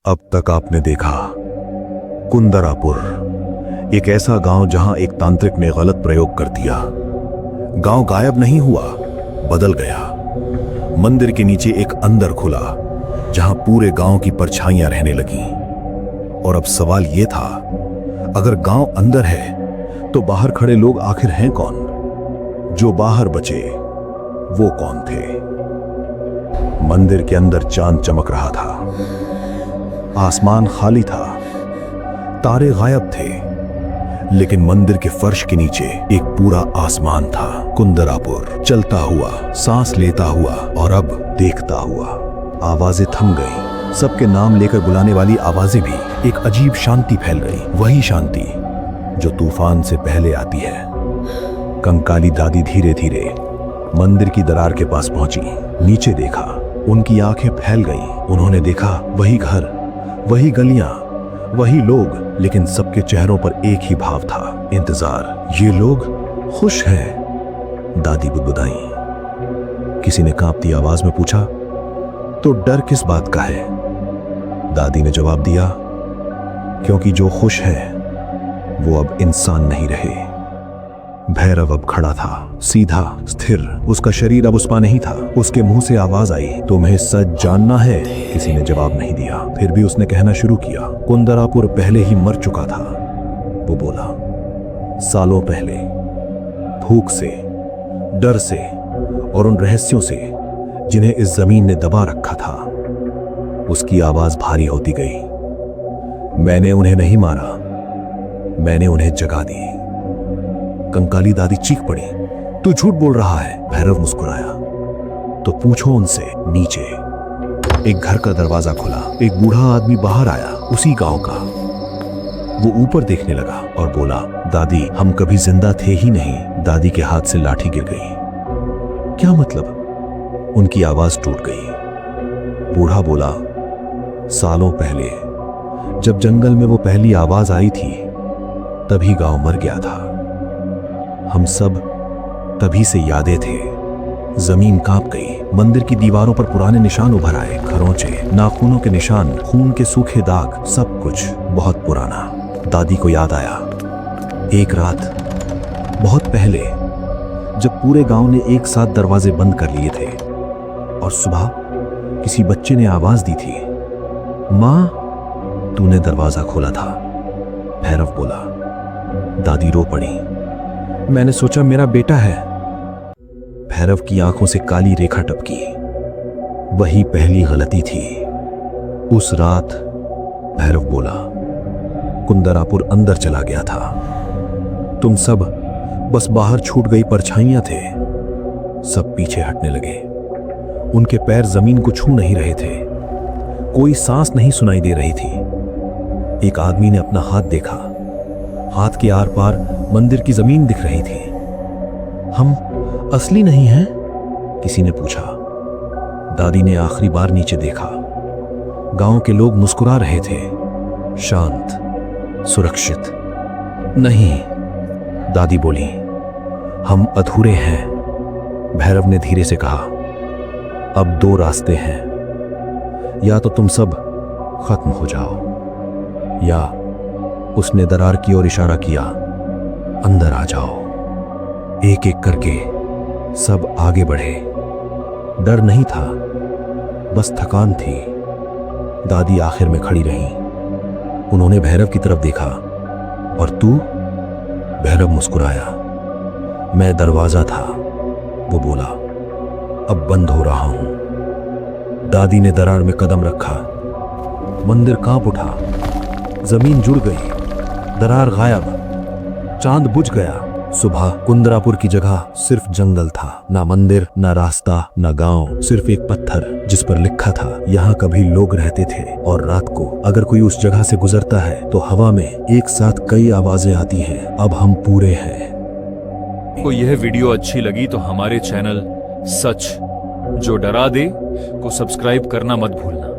अब तक आपने देखा कुंदरापुर, एक ऐसा गांव जहां एक तांत्रिक ने गलत प्रयोग कर दिया। गांव गायब नहीं हुआ, बदल गया। मंदिर के नीचे एक अंदर खुला जहां पूरे गांव की परछाइयां रहने लगीं। और अब सवाल यह था, अगर गांव अंदर है तो बाहर खड़े लोग आखिर हैं कौन? जो बाहर बचे वो कौन थे? मंदिर के अंदर चांद चमक रहा था, आसमान खाली था, तारे गायब थे, लेकिन मंदिर के फर्श के नीचे एक पूरा आसमान था। कुंदरापुर चलता हुआ, सांस लेता हुआ और अब देखता हुआ। आवाजें थम गईं, सबके नाम लेकर बुलाने वाली आवाजें भी। एक अजीब शांति फैल गई, वही शांति जो तूफान से पहले आती है। कंकाली दादी धीरे धीरे मंदिर की दरार के पास पहुंची। नीचे देखा, उनकी आंखें फैल गईं। उन्होंने देखा वही घर, वही गलियां, वही लोग, लेकिन सबके चेहरों पर एक ही भाव था, इंतजार। ये लोग खुश हैं, दादी बुदबुदाई। किसी ने कांपती आवाज में पूछा, तो डर किस बात का है? दादी ने जवाब दिया, क्योंकि जो खुश हैं वो अब इंसान नहीं रहे। भैरव अब खड़ा था, सीधा, स्थिर। उसका शरीर अब उसपा नहीं था। उसके मुंह से आवाज आई, तुम्हें सच जानना है? किसी ने जवाब नहीं दिया। फिर भी उसने कहना शुरू किया, कुंदरापुर पहले ही मर चुका था। वो बोला, सालों पहले, भूख से, डर से और उन रहस्यों से जिन्हें इस जमीन ने दबा रखा था। उसकी आवाज भारी होती गई। मैंने उन्हें नहीं मारा, मैंने उन्हें जगा दी। कंकाली दादी चीख पड़ी, तू झूठ बोल रहा है। भैरव मुस्कुराया, तो पूछो उनसे। नीचे एक घर का दरवाजा खुला, एक बूढ़ा आदमी बाहर आया, उसी गांव का। वो ऊपर देखने लगा और बोला, दादी, हम कभी जिंदा थे ही नहीं। दादी के हाथ से लाठी गिर गई। क्या मतलब? उनकी आवाज टूट गई। बूढ़ा बोला, सालों पहले जब जंगल में वो पहली आवाज आई थी, तभी गांव मर गया था। हम सब तभी से यादें थे। जमीन कांप गई। मंदिर की दीवारों पर पुराने निशान उभर आए, खरोंचे, नाखूनों के निशान, खून के सूखे दाग, सब कुछ बहुत पुराना। दादी को याद आया, एक रात बहुत पहले, जब पूरे गांव ने एक साथ दरवाजे बंद कर लिए थे और सुबह किसी बच्चे ने आवाज दी थी, मां, तूने दरवाजा खोला था। भैरव बोला। दादी रो पड़ी, मैंने सोचा मेरा बेटा है। भैरव की आंखों से काली रेखा टपकी। वही पहली गलती थी उस रात। भैरव बोला, कुंदरापुर अंदर चला गया था। तुम सब बस बाहर छूट गई परछाइयां थे। सब पीछे हटने लगे। उनके पैर जमीन को छू नहीं रहे थे। कोई सांस नहीं सुनाई दे रही थी। एक आदमी ने अपना हाथ देखा। हाथ के आर पार मंदिर की जमीन दिख रही थी। हम असली नहीं हैं? किसी ने पूछा। दादी ने आखिरी बार नीचे देखा। गांव के लोग मुस्कुरा रहे थे, शांत, सुरक्षित। नहीं, दादी बोली, हम अधूरे हैं। भैरव ने धीरे से कहा, अब दो रास्ते हैं, या तो तुम सब खत्म हो जाओ, या, उसने दरार की ओर इशारा किया, अंदर आ जाओ। एक एक करके सब आगे बढ़े। डर नहीं था, बस थकान थी। दादी आखिर में खड़ी रही। उन्होंने भैरव की तरफ देखा। और तू? भैरव मुस्कुराया। मैं दरवाजा था, वो बोला, अब बंद हो रहा हूं। दादी ने दरार में कदम रखा। मंदिर कांप उठा। जमीन जुड़ गई। दरार गायब, चांद बुझ गया। सुबह कुंदरापुर की जगह सिर्फ जंगल था, ना मंदिर, ना रास्ता, ना गांव, सिर्फ एक पत्थर जिस पर लिखा था, यहाँ कभी लोग रहते थे। और रात को अगर कोई उस जगह से गुजरता है तो हवा में एक साथ कई आवाजें आती हैं, अब हम पूरे हैं। को यह वीडियो अच्छी लगी तो हमारे चैनल सच जो डरा दे को सब्सक्राइब करना मत भूलना।